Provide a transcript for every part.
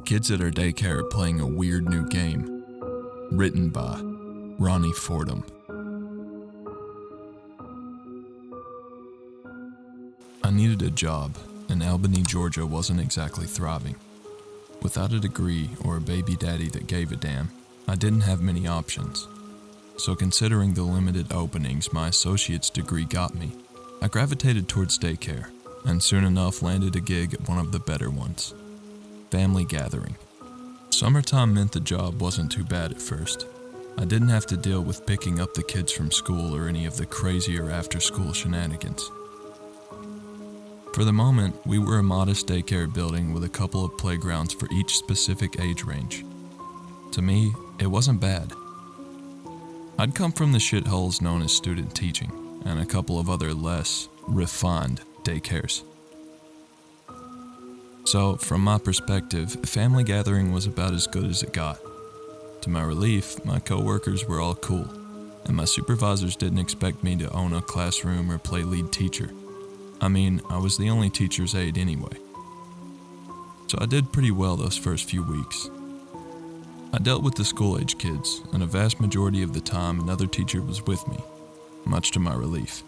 Kids at our daycare are playing a weird new game. Written by Rhonnie Fordham. I needed a job, and Albany, Georgia wasn't exactly thriving. Without a degree or a baby daddy that gave a damn, I didn't have many options. So considering the limited openings my associate's degree got me, I gravitated towards daycare, and soon enough landed a gig at one of the better ones. Family gathering. Summertime meant the job wasn't too bad at first. I didn't have to deal with picking up the kids from school or any of the crazier after-school shenanigans. For the moment, we were a modest daycare building with a couple of playgrounds for each specific age range. To me, it wasn't bad. I'd come from the shitholes known as student teaching, and a couple of other less refined daycares. So, from my perspective, family gathering was about as good as it got. To my relief, my coworkers were all cool, and my supervisors didn't expect me to own a classroom or play lead teacher. I mean, I was the only teacher's aide anyway. So I did pretty well those first few weeks. I dealt with the school-age kids, and a vast majority of the time another teacher was with me, much to my relief.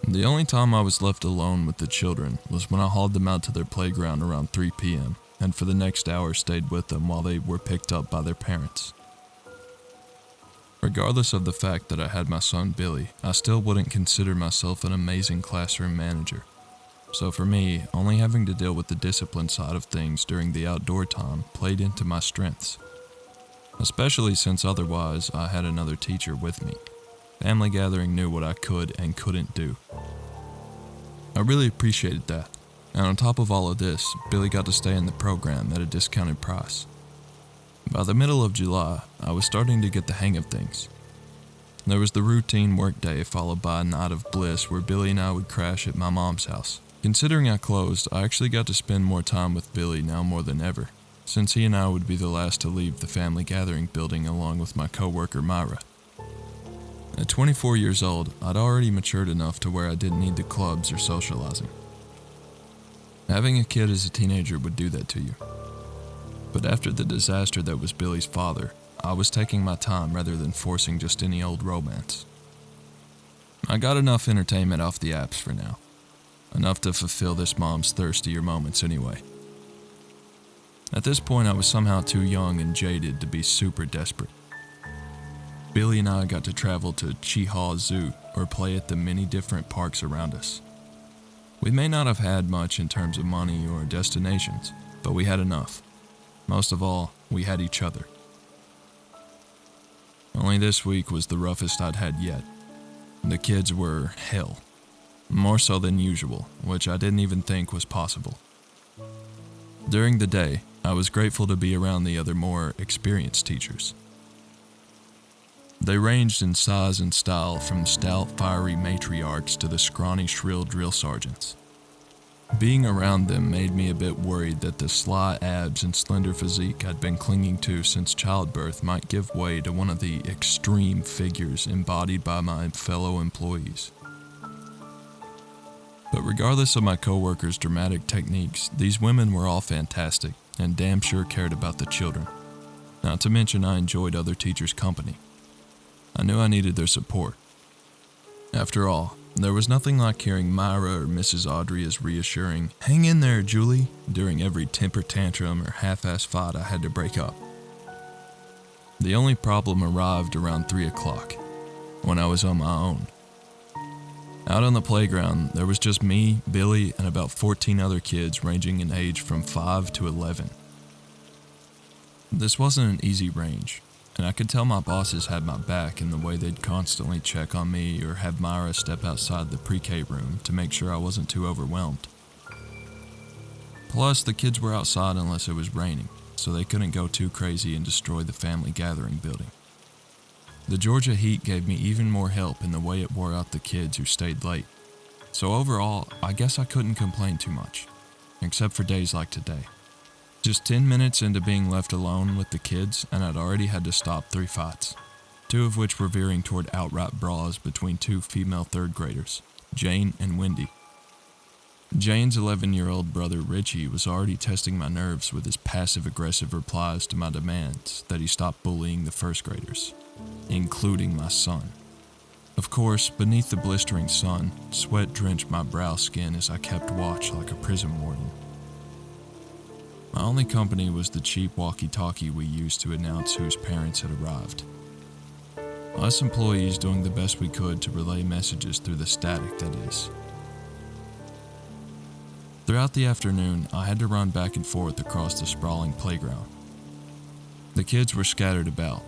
The only time I was left alone with the children was when I hauled them out to their playground around 3 p.m. and for the next hour stayed with them while they were picked up by their parents. Regardless of the fact that I had my son Billy, I still wouldn't consider myself an amazing classroom manager. So for me, only having to deal with the discipline side of things during the outdoor time played into my strengths. Especially since otherwise I had another teacher with me. Family gathering knew what I could and couldn't do. I really appreciated that, and on top of all of this, Billy got to stay in the program at a discounted price. By the middle of July, I was starting to get the hang of things. There was the routine work day followed by a night of bliss where Billy and I would crash at my mom's house. Considering I closed, I actually got to spend more time with Billy now more than ever, since he and I would be the last to leave the family gathering building along with my coworker Myra. At 24 years old, I'd already matured enough to where I didn't need the clubs or socializing. Having a kid as a teenager would do that to you. But after the disaster that was Billy's father, I was taking my time rather than forcing just any old romance. I got enough entertainment off the apps for now. Enough to fulfill this mom's thirstier moments anyway. At this point, I was somehow too young and jaded to be super desperate. Billy and I got to travel to Cheehaw Zoo or play at the many different parks around us. We may not have had much in terms of money or destinations, but we had enough. Most of all, we had each other. Only this week was the roughest I'd had yet. The kids were hell. More so than usual, which I didn't even think was possible. During the day, I was grateful to be around the other more experienced teachers. They ranged in size and style from stout, fiery matriarchs to the scrawny, shrill drill sergeants. Being around them made me a bit worried that the sly abs and slender physique I'd been clinging to since childbirth might give way to one of the extreme figures embodied by my fellow employees. But regardless of my coworkers' dramatic techniques, these women were all fantastic and damn sure cared about the children. Not to mention I enjoyed other teachers' company. I knew I needed their support. After all, there was nothing like hearing Myra or Mrs. Audrey's reassuring, "Hang in there, Julie," during every temper tantrum or half-ass fight I had to break up. The only problem arrived around 3 o'clock, when I was on my own. Out on the playground, there was just me, Billy, and about 14 other kids ranging in age from 5 to 11. This wasn't an easy range, and I could tell my bosses had my back in the way they'd constantly check on me or have Myra step outside the pre-K room to make sure I wasn't too overwhelmed. Plus, the kids were outside unless it was raining, so they couldn't go too crazy and destroy the family gathering building. The Georgia heat gave me even more help in the way it wore out the kids who stayed late. So overall, I guess I couldn't complain too much, except for days like today. Just 10 minutes into being left alone with the kids, and I'd already had to stop 3 fights, 2 of which were veering toward outright brawls between 2 female third graders, Jane and Wendy. Jane's 11-year-old brother Richie was already testing my nerves with his passive-aggressive replies to my demands that he stop bullying the first graders, including my son. Of course, beneath the blistering sun, sweat drenched my brow skin as I kept watch like a prison warden. My only company was the cheap walkie-talkie we used to announce whose parents had arrived. Us employees doing the best we could to relay messages through the static, that is. Throughout the afternoon, I had to run back and forth across the sprawling playground. The kids were scattered about.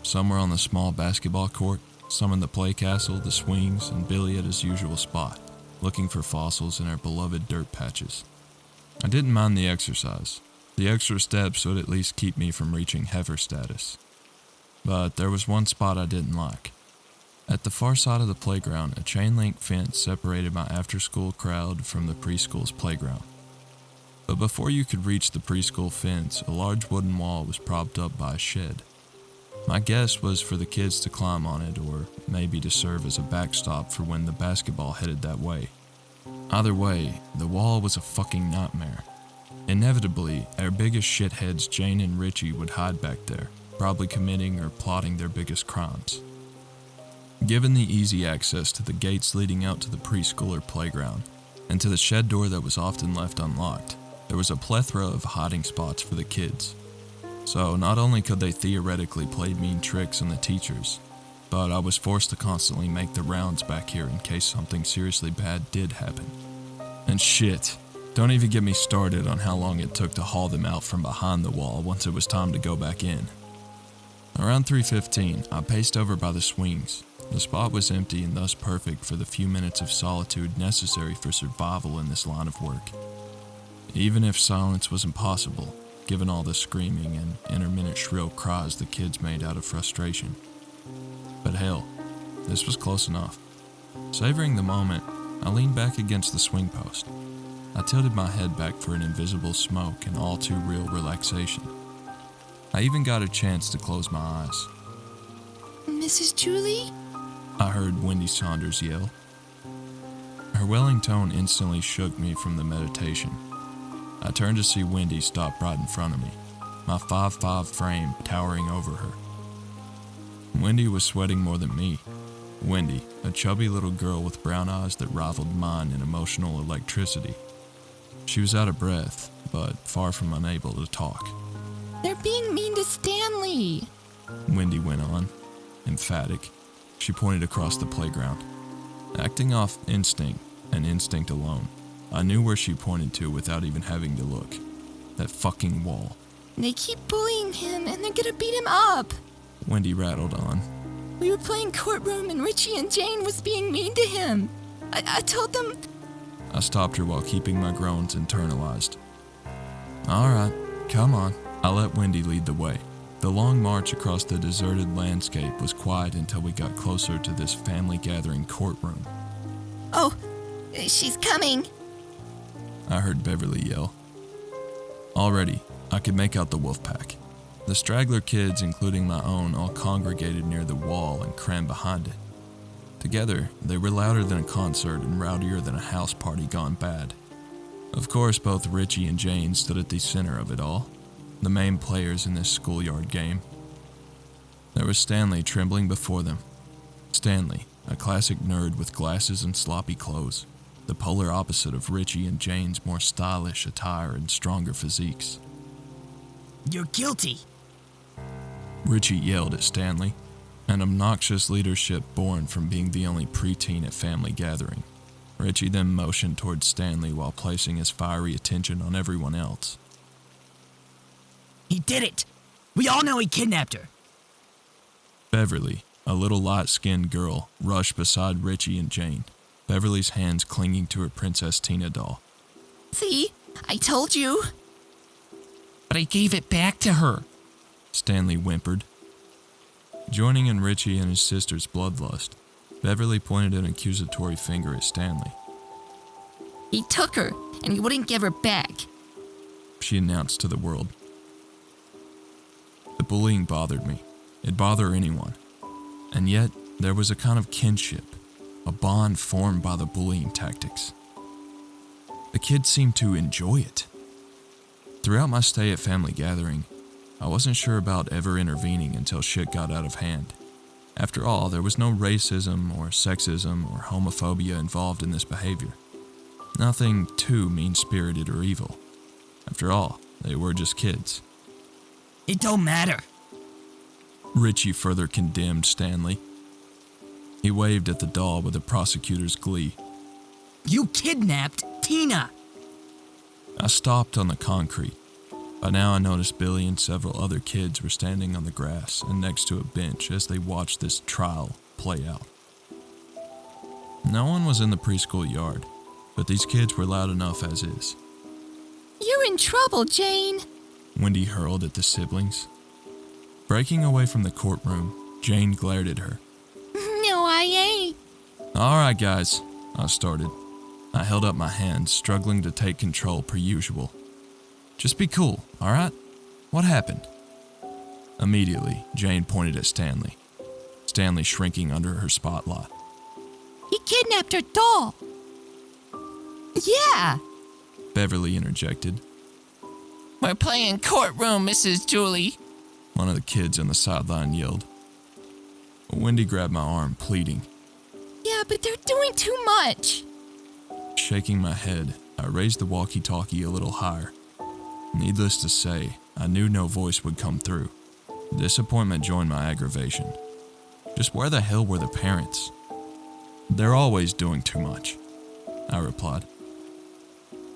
Some were on the small basketball court, some in the play castle, the swings, and Billy at his usual spot, looking for fossils in our beloved dirt patches. I didn't mind the exercise. The extra steps would at least keep me from reaching heifer status. But there was one spot I didn't like. At the far side of the playground, a chain-link fence separated my after-school crowd from the preschool's playground. But before you could reach the preschool fence, a large wooden wall was propped up by a shed. My guess was for the kids to climb on it, or maybe to serve as a backstop for when the basketball headed that way. Either way, the wall was a fucking nightmare. Inevitably, our biggest shitheads Jane and Richie would hide back there, probably committing or plotting their biggest crimes. Given the easy access to the gates leading out to the preschooler playground, and to the shed door that was often left unlocked, there was a plethora of hiding spots for the kids. So not only could they theoretically play mean tricks on the teachers, but I was forced to constantly make the rounds back here in case something seriously bad did happen. And shit, don't even get me started on how long it took to haul them out from behind the wall once it was time to go back in. Around 3:15, I paced over by the swings. The spot was empty and thus perfect for the few minutes of solitude necessary for survival in this line of work. Even if silence was impossible, given all the screaming and intermittent shrill cries the kids made out of frustration. But hell, this was close enough. Savoring the moment, I leaned back against the swing post. I tilted my head back for an invisible smoke and all too real relaxation. I even got a chance to close my eyes. Mrs. Julie? I heard Wendy Saunders yell. Her welling tone instantly shook me from the meditation. I turned to see Wendy stop right in front of me, my 5'5" frame towering over her. Wendy was sweating more than me. Wendy, a chubby little girl with brown eyes that rivaled mine in emotional electricity. She was out of breath, but far from unable to talk. They're being mean to Stanley, Wendy went on, emphatic. She pointed across the playground. Acting off instinct, and instinct alone, I knew where she pointed to without even having to look. That fucking wall. They keep bullying him and they're gonna beat him up. Wendy rattled on. We were playing courtroom and Richie and Jane was being mean to him. I told them... I stopped her while keeping my groans internalized. Alright, come on. I let Wendy lead the way. The long march across the deserted landscape was quiet until we got closer to this family gathering courtroom. Oh, she's coming. I heard Beverly yell. Already, I could make out the wolf pack. The straggler kids, including my own, all congregated near the wall and crammed behind it. Together, they were louder than a concert and rowdier than a house party gone bad. Of course, both Richie and Jane stood at the center of it all, the main players in this schoolyard game. There was Stanley trembling before them. Stanley, a classic nerd with glasses and sloppy clothes, the polar opposite of Richie and Jane's more stylish attire and stronger physiques. You're guilty, Richie yelled at Stanley, an obnoxious leadership born from being the only preteen at family gathering. Richie then motioned towards Stanley while placing his fiery attention on everyone else. He did it. We all know he kidnapped her. Beverly, a little light-skinned girl, rushed beside Richie and Jane, Beverly's hands clinging to her Princess Tina doll. See, I told you. But I gave it back to her, Stanley whimpered. Joining in Richie and his sister's bloodlust, Beverly pointed an accusatory finger at Stanley. He took her, and he wouldn't give her back. She announced to the world. The bullying bothered me. It'd bother anyone. And yet, there was a kind of kinship, a bond formed by the bullying tactics. The kids seemed to enjoy it. Throughout my stay at family gathering, I wasn't sure about ever intervening until shit got out of hand. After all, there was no racism or sexism or homophobia involved in this behavior. Nothing too mean-spirited or evil. After all, they were just kids. It don't matter. Richie further condemned Stanley. He waved at the doll with a prosecutor's glee. You kidnapped Tina. I stopped on the concrete. By now I noticed Billy and several other kids were standing on the grass and next to a bench as they watched this trial play out. No one was in the preschool yard, but these kids were loud enough as is. You're in trouble, Jane. Wendy hurled at the siblings. Breaking away from the courtroom, Jane glared at her. No, I ain't. All right, guys, I started. I held up my hand, struggling to take control per usual. Just be cool, all right? What happened? Immediately, Jane pointed at Stanley. Stanley shrinking under her spotlight. He kidnapped her doll. Yeah. Beverly interjected. We're playing courtroom, Mrs. Julie. One of the kids on the sideline yelled. Wendy grabbed my arm, pleading. Yeah, but they're doing too much. Shaking my head, I raised the walkie-talkie a little higher. Needless to say, I knew no voice would come through. Disappointment joined my aggravation. Just where the hell were the parents? They're always doing too much, I replied.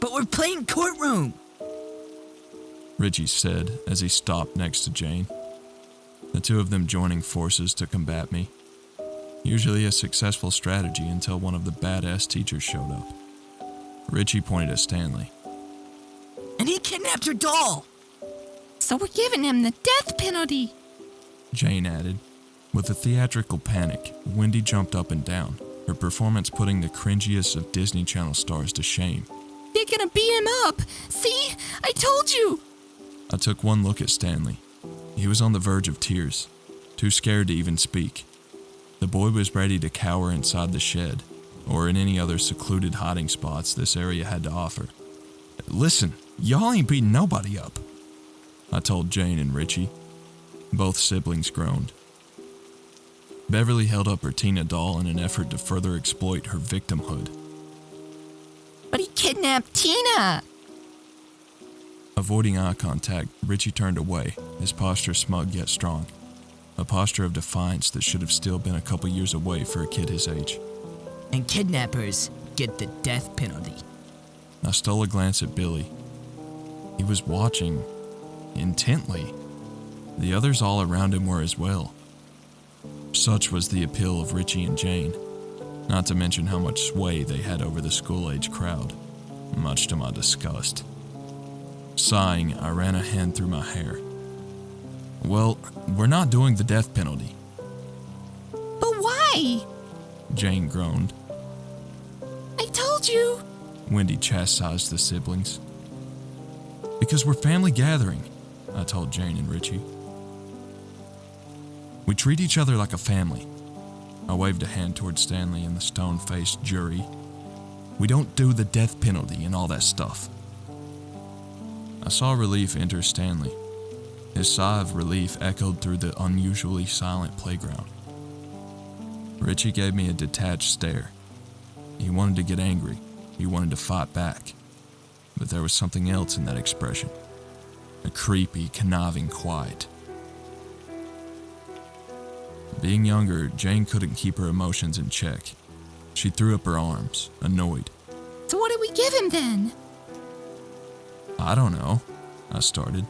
But we're playing courtroom. Richie said as he stopped next to Jane. The two of them joining forces to combat me. Usually a successful strategy until one of the badass teachers showed up. Richie pointed at Stanley. And he kidnapped her doll. So we're giving him the death penalty. Jane added. With a theatrical panic, Wendy jumped up and down, her performance putting the cringiest of Disney Channel stars to shame. They're gonna beat him up. See? I told you. I took one look at Stanley. He was on the verge of tears, too scared to even speak. The boy was ready to cower inside the shed, or in any other secluded hiding spots this area had to offer. Listen, y'all ain't beating nobody up, I told Jane and Richie. Both siblings groaned. Beverly held up her Tina doll in an effort to further exploit her victimhood. But he kidnapped Tina. Avoiding eye contact, Richie turned away, his posture smug yet strong. A posture of defiance that should have still been a couple years away for a kid his age. And kidnappers get the death penalty. I stole a glance at Billy. He was watching intently. The others all around him were as well. Such was the appeal of Richie and Jane, not to mention how much sway they had over the school-age crowd, much to my disgust. Sighing, I ran a hand through my hair. Well, we're not doing the death penalty. But why? Jane groaned. I told you. Wendy chastised the siblings. Because we're family gathering, I told Jane and Richie. We treat each other like a family. I waved a hand toward Stanley and the stone-faced jury. We don't do the death penalty and all that stuff. I saw relief enter Stanley. His sigh of relief echoed through the unusually silent playground. Richie gave me a detached stare. He wanted to get angry. He wanted to fight back. But there was something else in that expression. A creepy, conniving quiet. Being younger, Jane couldn't keep her emotions in check. She threw up her arms, annoyed. So what do we give him then? I don't know, I started.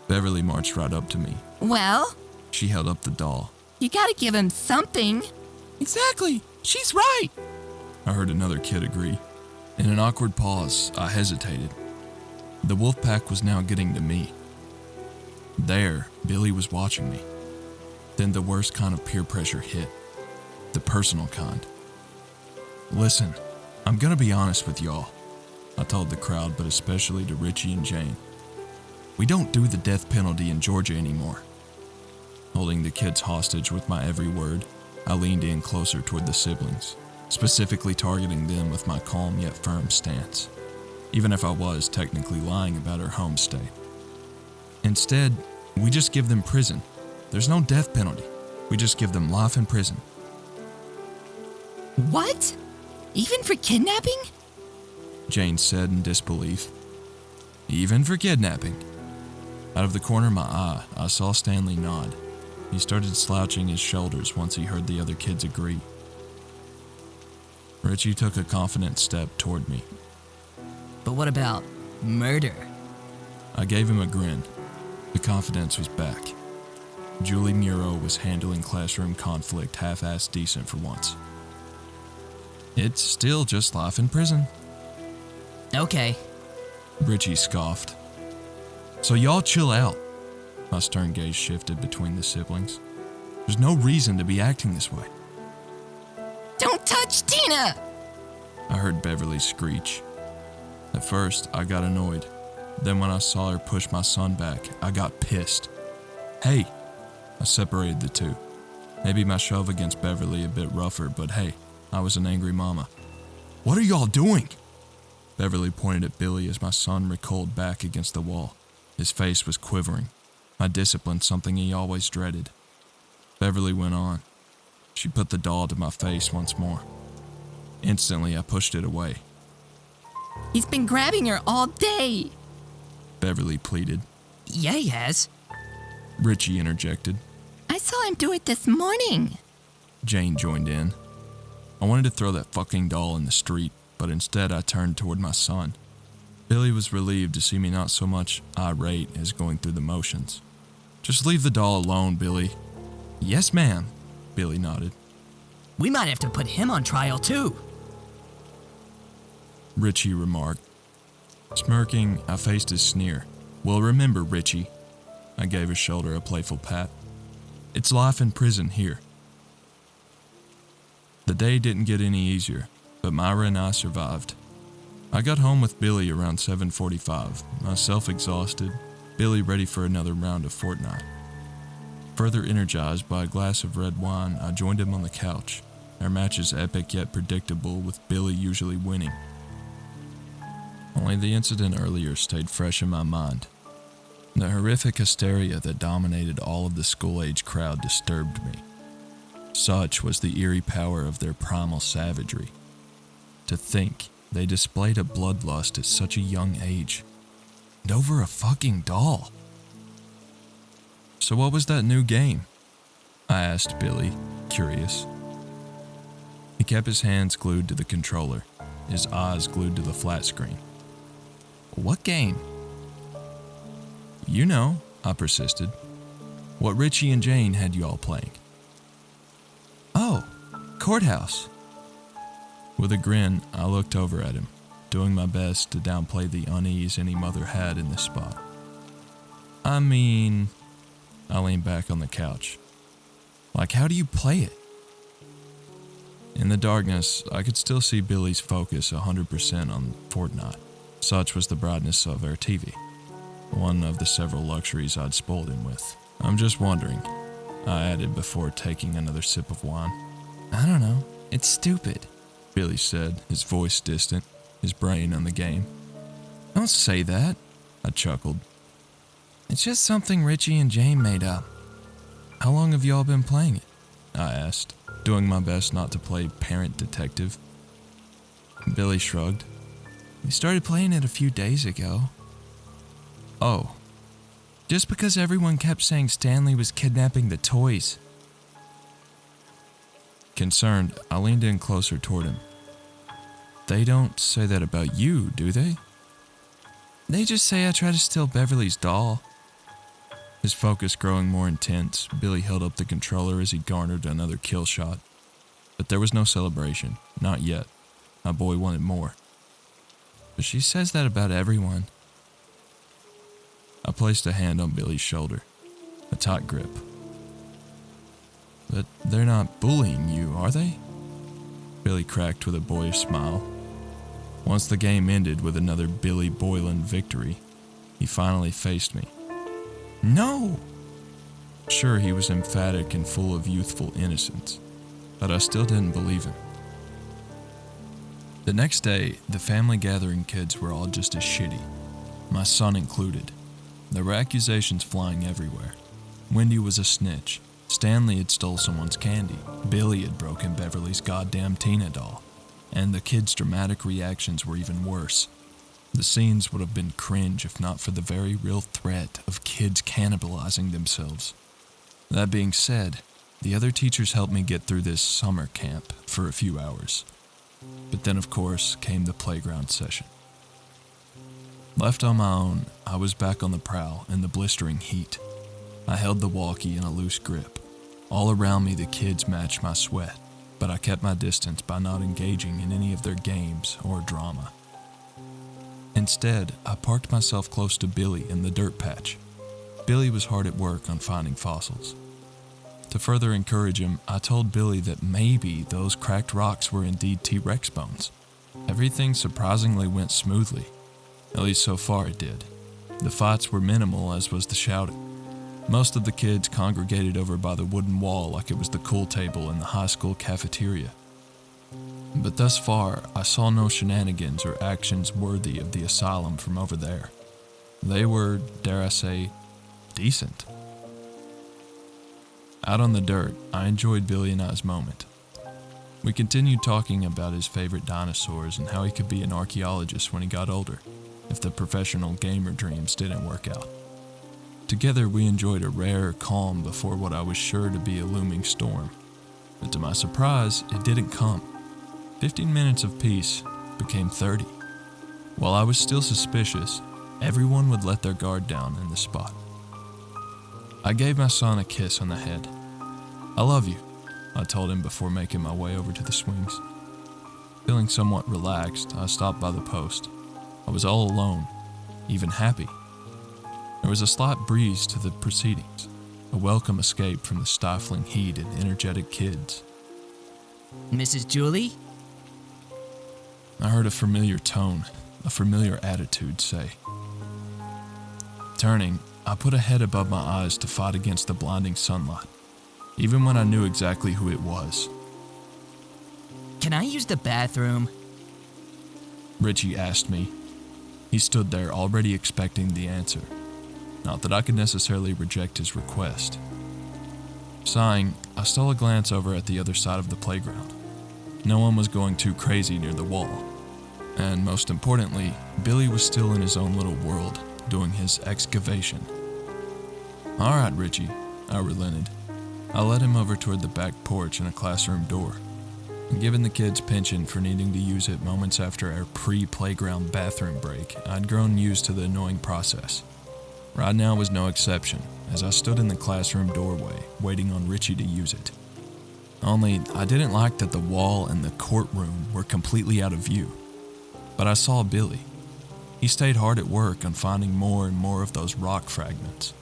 Beverly marched right up to me. Well, She held up the doll. you gotta give him something. Exactly. She's right. I heard another kid agree. In an awkward pause, I hesitated. The wolf pack was now getting to me. There, Billy was watching me. Then the worst kind of peer pressure hit. The personal kind. Listen, I'm gonna be honest with y'all, I told the crowd, but especially to Richie and Jane. We don't do the death penalty in Georgia anymore. Holding the kids hostage with my every word, I leaned in closer toward the siblings, specifically targeting them with my calm yet firm stance, even if I was technically lying about her home state. Instead, we just give them prison. There's no death penalty. We just give them life in prison. What? Even for kidnapping? Jane said in disbelief. Even for kidnapping. Out of the corner of my eye, I saw Stanley nod. He started slouching his shoulders once he heard the other kids agree. Richie took a confident step toward me. But what about murder? I gave him a grin. The confidence was back. Julie Muro was handling classroom conflict half-assed decent for once. It's still just life in prison. Okay. Richie scoffed. So y'all chill out. My stern gaze shifted between the siblings. There's no reason to be acting this way. Don't touch Tina! I heard Beverly screech. At first, I got annoyed. Then when I saw her push my son back, I got pissed. Hey! I separated the two. Maybe my shove against Beverly a bit rougher, but hey, I was an angry mama. What are y'all doing? Beverly pointed at Billy as my son recoiled back against the wall. His face was quivering. I disciplined something he always dreaded. Beverly went on. She put the doll to my face once more. Instantly, I pushed it away. He's been grabbing her all day. Beverly pleaded. Yeah, he has. Richie interjected. I saw him do it this morning. Jane joined in. I wanted to throw that fucking doll in the street, but instead I turned toward my son. Billy was relieved to see me not so much irate as going through the motions. Just leave the doll alone, Billy. Yes, ma'am, Billy nodded. We might have to put him on trial too. Richie remarked. Smirking, I faced his sneer. Well, remember, Richie. I gave his shoulder a playful pat. It's life in prison here. The day didn't get any easier, but Myra and I survived. I got home with Billy around 7:45, myself exhausted, Billy ready for another round of Fortnite. Further energized by a glass of red wine, I joined him on the couch. Our match is epic yet predictable, with Billy usually winning. Only the incident earlier stayed fresh in my mind. The horrific hysteria that dominated all of the school-age crowd disturbed me. Such was the eerie power of their primal savagery. To think they displayed a bloodlust at such a young age. And over a fucking doll. So what was that new game? I asked Billy, curious. He kept his hands glued to the controller, his eyes glued to the flat screen. What game? You know, I persisted. What Richie and Jane had you all playing. Oh, Courthouse. With a grin, I looked over at him, doing my best to downplay the unease any mother had in this spot. I leaned back on the couch. Like, how do you play it? In the darkness, I could still see Billy's focus 100% on Fortnite. Such was the brightness of our TV, one of the several luxuries I'd spoiled him with. I'm just wondering, I added before taking another sip of wine. I don't know, it's stupid, Billy said, his voice distant, his brain on the game. Don't say that, I chuckled. It's just something Richie and Jane made up. How long have y'all been playing it? I asked, doing my best not to play parent detective. Billy shrugged. We started playing it a few days ago. Oh, just because everyone kept saying Stanley was kidnapping the toys. Concerned, I leaned in closer toward him. They don't say that about you, do they? They just say I try to steal Beverly's doll. His focus growing more intense, Billy held up the controller as he garnered another kill shot. But there was no celebration, not yet. My boy wanted more. But she says that about everyone. I placed a hand on Billy's shoulder, a tight grip. But they're not bullying you, are they? Billy cracked with a boyish smile. Once the game ended with another Billy Boylan victory, he finally faced me. No! Sure, he was emphatic and full of youthful innocence, but I still didn't believe him. The next day, the family gathering kids were all just as shitty, my son included. There were accusations flying everywhere. Wendy was a snitch. Stanley had stole someone's candy. Billy had broken Beverly's goddamn Tina doll. And the kids' dramatic reactions were even worse. The scenes would have been cringe if not for the very real threat of kids cannibalizing themselves. That being said, the other teachers helped me get through this summer camp for a few hours. But then, of course, came the playground session. Left on my own, I was back on the prowl in the blistering heat. I held the walkie in a loose grip. All around me, the kids matched my sweat, but I kept my distance by not engaging in any of their games or drama. Instead, I parked myself close to Billy in the dirt patch. Billy was hard at work on finding fossils. To further encourage him, I told Billy that maybe those cracked rocks were indeed T-Rex bones. Everything surprisingly went smoothly. At least so far it did. The fights were minimal, as was the shouting. Most of the kids congregated over by the wooden wall like it was the cool table in the high school cafeteria. But thus far, I saw no shenanigans or actions worthy of the asylum from over there. They were, dare I say, decent. Out on the dirt, I enjoyed Billy and I's moment. We continued talking about his favorite dinosaurs and how he could be an archaeologist when he got older, if the professional gamer dreams didn't work out. Together we enjoyed a rare calm before what I was sure to be a looming storm. But to my surprise, it didn't come. 15 minutes of peace became 30. While I was still suspicious, everyone would let their guard down in the spot. I gave my son a kiss on the head. "I love you," I told him before making my way over to the swings. Feeling somewhat relaxed, I stopped by the post. I was all alone, even happy. There was a slight breeze to the proceedings, a welcome escape from the stifling heat and energetic kids. Mrs. Julie? I heard a familiar tone, a familiar attitude say. Turning, I put a head above my eyes to fight against the blinding sunlight, even when I knew exactly who it was. Can I use the bathroom? Richie asked me. He stood there already expecting the answer. Not that I could necessarily reject his request. Sighing, I stole a glance over at the other side of the playground. No one was going too crazy near the wall. And most importantly, Billy was still in his own little world, doing his excavation. "All right, Richie," I relented. I led him over toward the back porch and a classroom door. Given the kids' penchant for needing to use it moments after our pre-playground bathroom break, I'd grown used to the annoying process. Right now was no exception, as I stood in the classroom doorway, waiting on Richie to use it. Only, I didn't like that the wall and the courtroom were completely out of view. But I saw Billy. He stayed hard at work on finding more and more of those rock fragments.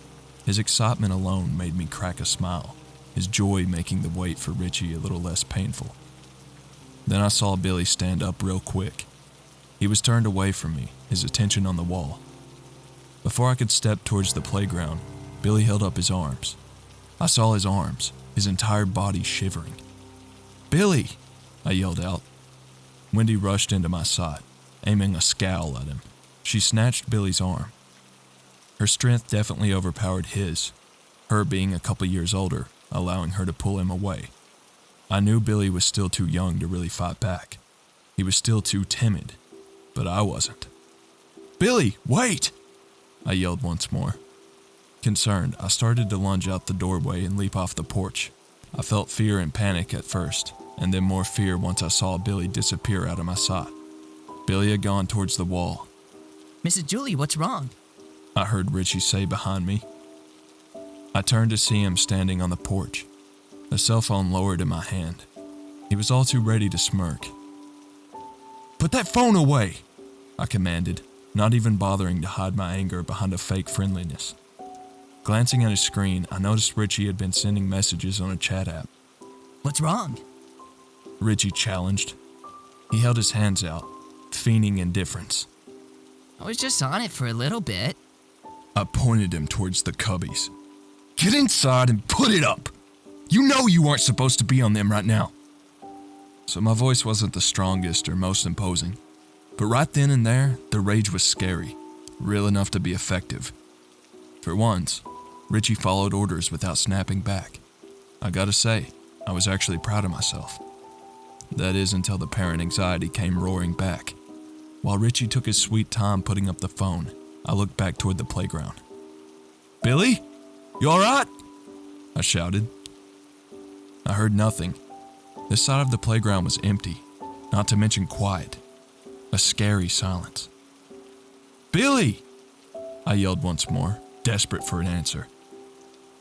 His excitement alone made me crack a smile, his joy making the wait for Richie a little less painful. Then I saw Billy stand up real quick. He was turned away from me, his attention on the wall. Before I could step towards the playground, Billy held up his arms. I saw his arms, his entire body shivering. "Billy!" I yelled out. Wendy rushed into my side, aiming a scowl at him. She snatched Billy's arm. Her strength definitely overpowered his, her being a couple years older, allowing her to pull him away. I knew Billy was still too young to really fight back. He was still too timid, but I wasn't. "Billy, wait!" I yelled once more. Concerned, I started to lunge out the doorway and leap off the porch. I felt fear and panic at first, and then more fear once I saw Billy disappear out of my sight. Billy had gone towards the wall. Mrs. Julie, what's wrong? I heard Richie say behind me. I turned to see him standing on the porch, the cell phone lowered in my hand. He was all too ready to smirk. "Put that phone away!" I commanded, not even bothering to hide my anger behind a fake friendliness. Glancing at his screen, I noticed Richie had been sending messages on a chat app. What's wrong? Richie challenged. He held his hands out, feigning indifference. I was just on it for a little bit. I pointed him towards the cubbies. "Get inside and put it up! You know you aren't supposed to be on them right now." so my voice wasn't the strongest or most imposing. But right then and there, the rage was scary, real enough to be effective. For once, Richie followed orders without snapping back. I gotta say, I was actually proud of myself. That is until the parent anxiety came roaring back. While Richie took his sweet time putting up the phone, I looked back toward the playground. "Billy? You alright?" I shouted. I heard nothing. This side of the playground was empty, not to mention quiet. A scary silence. "Billy!" I yelled once more, desperate for an answer.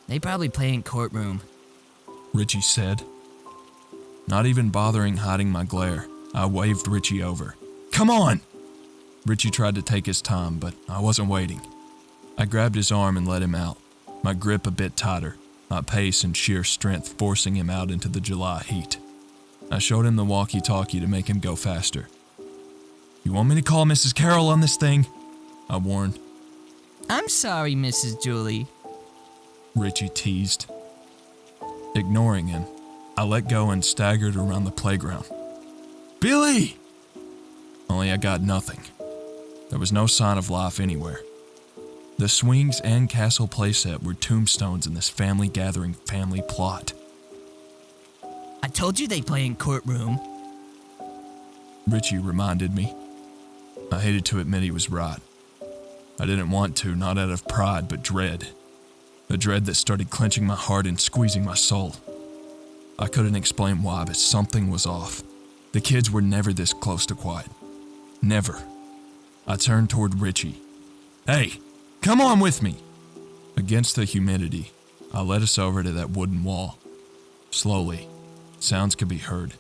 They probably play in courtroom. Richie said. Not even bothering hiding my glare, I waved Richie over. "Come on!" Richie tried to take his time, but I wasn't waiting. I grabbed his arm and let him out, my grip a bit tighter, my pace and sheer strength forcing him out into the July heat. I showed him the walkie-talkie to make him go faster. "You want me to call Mrs. Carroll on this thing?" I warned. I'm sorry, Mrs. Julie. Richie teased. Ignoring him, I let go and staggered around the playground. "Billy!" Only I got nothing. There was no sign of life anywhere. The swings and castle playset were tombstones in this family gathering family plot. I told you they play in courtroom. Richie reminded me. I hated to admit he was right. I didn't want to, not out of pride, but dread. A dread that started clenching my heart and squeezing my soul. I couldn't explain why, but something was off. The kids were never this close to quiet. Never. I turned toward Richie. "Hey, come on with me!" Against the humidity, I led us over to that wooden wall. Slowly, sounds could be heard.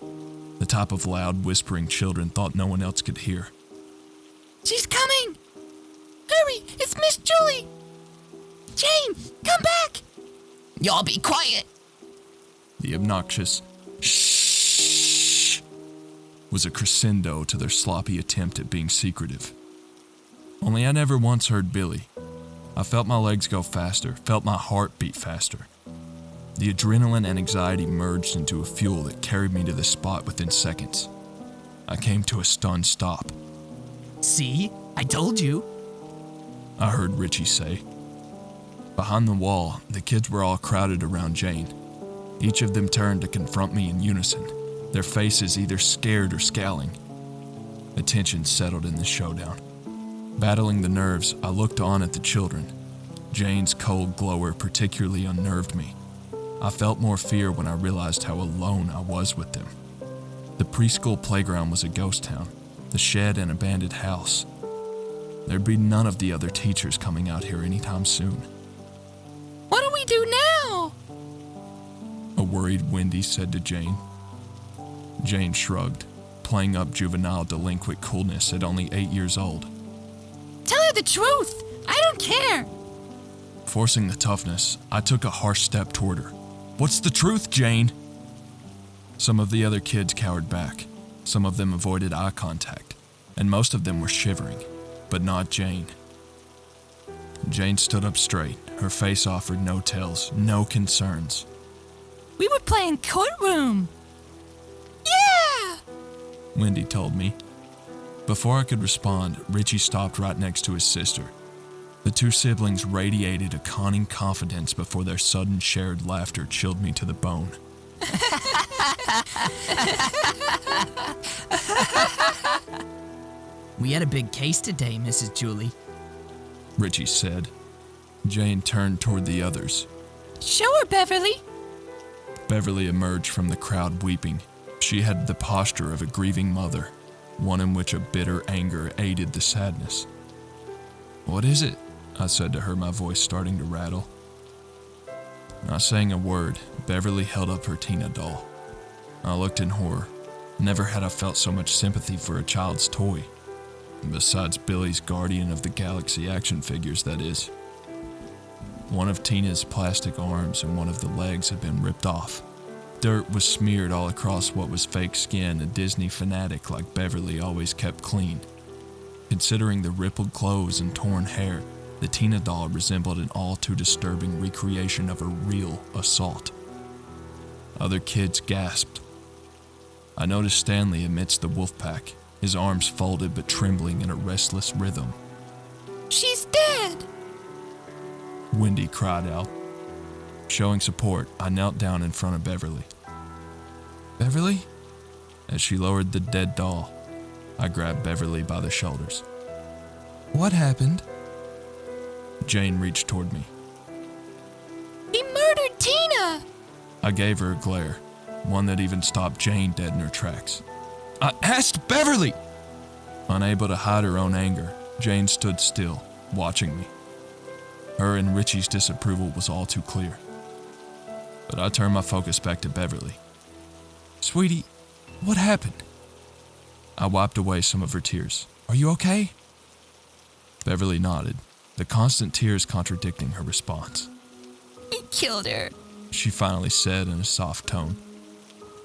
The type of loud, whispering children thought no one else could hear. She's coming! Hurry, it's Miss Julie! Jane, come back! Y'all be quiet. The obnoxious shh was a crescendo to their sloppy attempt at being secretive. Only I never once heard Billy. I felt my legs go faster, felt my heart beat faster. The adrenaline and anxiety merged into a fuel that carried me to the spot within seconds. I came to a stunned stop. See? I told you. I heard Richie say. Behind the wall, the kids were all crowded around Jane. Each of them turned to confront me in unison, their faces either scared or scowling. The tension settled in the showdown. Battling the nerves, I looked on at the children. Jane's cold glower particularly unnerved me. I felt more fear when I realized how alone I was with them. The preschool playground was a ghost town, the shed an abandoned house. There'd be none of the other teachers coming out here anytime soon. What do we do now? A worried Wendy said to Jane. Jane shrugged, playing up juvenile delinquent coolness at only 8 years old. Tell her the truth. I don't care. Forcing the toughness, I took a harsh step toward her. "What's the truth, Jane?" Some of the other kids cowered back. Some of them avoided eye contact, and most of them were shivering, but not Jane. Jane stood up straight. Her face offered no tells, no concerns. We were playing courtroom. Yeah! Wendy told me. Before I could respond, Richie stopped right next to his sister. The two siblings radiated a conning confidence before their sudden shared laughter chilled me to the bone. We had a big case today, Mrs. Julie. Richie said. Jane turned toward the others. Show her, Beverly. Beverly emerged from the crowd weeping. She had the posture of a grieving mother, one in which a bitter anger aided the sadness. "What is it?" I said to her, my voice starting to rattle. Not saying a word, Beverly held up her Tina doll. I looked in horror. Never had I felt so much sympathy for a child's toy. Besides Billy's Guardian of the Galaxy action figures, that is. One of Tina's plastic arms and one of the legs had been ripped off. Dirt was smeared all across what was fake skin a Disney fanatic like Beverly always kept clean. Considering the rippled clothes and torn hair, the Tina doll resembled an all too disturbing recreation of a real assault. Other kids gasped. I noticed Stanley amidst the wolf pack, his arms folded but trembling in a restless rhythm. She's dead! Wendy cried out. Showing support, I knelt down in front of Beverly. Beverly? As she lowered the dead doll, I grabbed Beverly by the shoulders. What happened? Jane reached toward me. He murdered Tina! I gave her a glare, one that even stopped Jane dead in her tracks. I asked Beverly! Unable to hide her own anger, Jane stood still, watching me. Her and Richie's disapproval was all too clear. But I turned my focus back to Beverly. Sweetie, what happened? I wiped away some of her tears. Are you okay? Beverly nodded, the constant tears contradicting her response. He killed her. She finally said in a soft tone.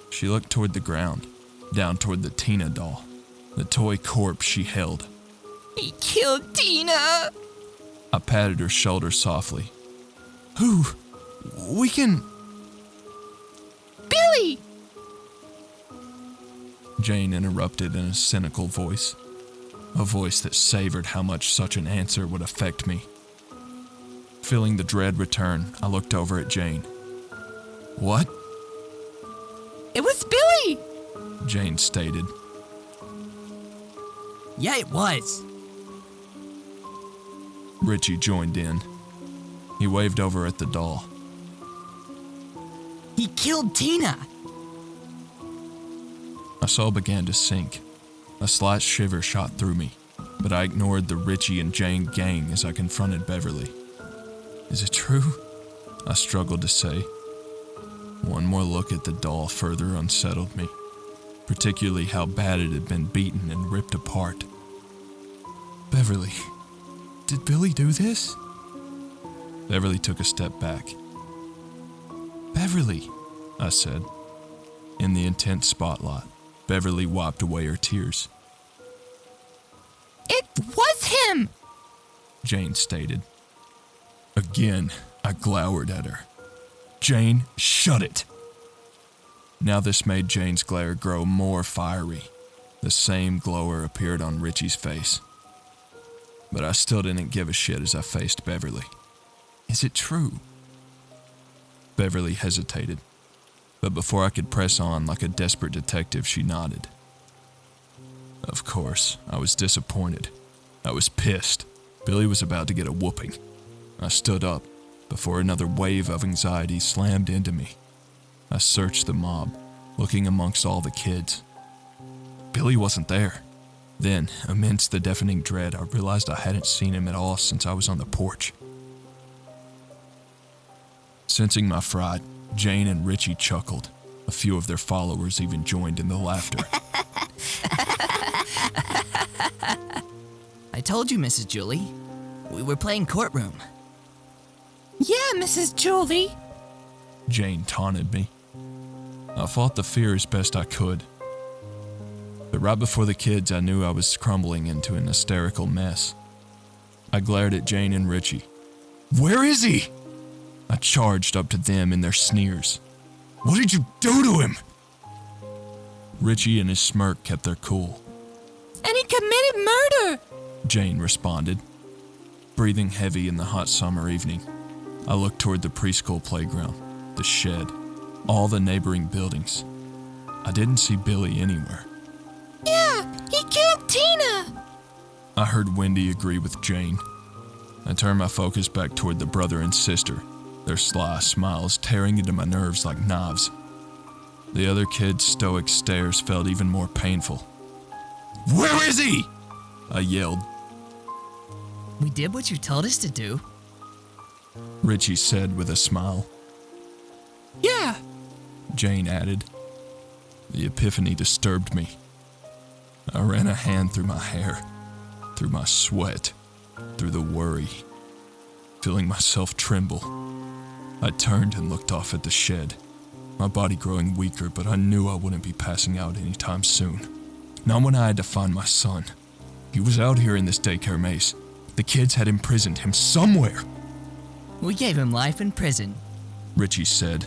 She looked toward the ground, down toward the Tina doll, the toy corpse she held. He killed Tina! I patted her shoulder softly. Who? We can... Billy! Jane interrupted in a cynical voice, a voice that savored how much such an answer would affect me. Feeling the dread return, I looked over at Jane. What? It was Billy! Jane stated. Yeah, it was. Richie joined in. He waved over at the doll. He killed Tina. My soul began to sink. A slight shiver shot through me, but I ignored the Richie and Jane gang as I confronted Beverly. Is it true? I struggled to say. One more look at the doll further unsettled me, particularly how bad it had been beaten and ripped apart. Beverly, did Billy do this? Beverly took a step back. Beverly, I said. In the intense spotlight, Beverly wiped away her tears. It was him! Jane stated. Again, I glowered at her. Jane, shut it! Now this made Jane's glare grow more fiery. The same glower appeared on Richie's face. But I still didn't give a shit as I faced Beverly. Is it true? Beverly hesitated, but before I could press on like a desperate detective, she nodded. Of course, I was disappointed. I was pissed. Billy was about to get a whooping. I stood up before another wave of anxiety slammed into me. I searched the mob, looking amongst all the kids. Billy wasn't there. Then, amidst the deafening dread, I realized I hadn't seen him at all since I was on the porch. Sensing my fright, Jane and Richie chuckled. A few of their followers even joined in the laughter. I told you, Mrs. Julie. We were playing courtroom. Yeah, Mrs. Julie. Jane taunted me. I fought the fear as best I could. But right before the kids, I knew I was crumbling into an hysterical mess. I glared at Jane and Richie. Where is he? I charged up to them in their sneers. What did you do to him? Richie and his smirk kept their cool. And he committed murder! Jane responded. Breathing heavy in the hot summer evening, I looked toward the preschool playground, the shed, all the neighboring buildings. I didn't see Billy anywhere. Yeah, he killed Tina! I heard Wendy agree with Jane. I turned my focus back toward the brother and sister, their sly smiles tearing into my nerves like knives. The other kids' stoic stares felt even more painful. Where is he? I yelled. We did what you told us to do. Richie said with a smile. Yeah. Jane added. The epiphany disturbed me. I ran a hand through my hair, through my sweat, through the worry. Feeling myself tremble, I turned and looked off at the shed, my body growing weaker, but I knew I wouldn't be passing out anytime soon. Not when I had to find my son. He was out here in this daycare maze. The kids had imprisoned him somewhere. We gave him life in prison. Richie said.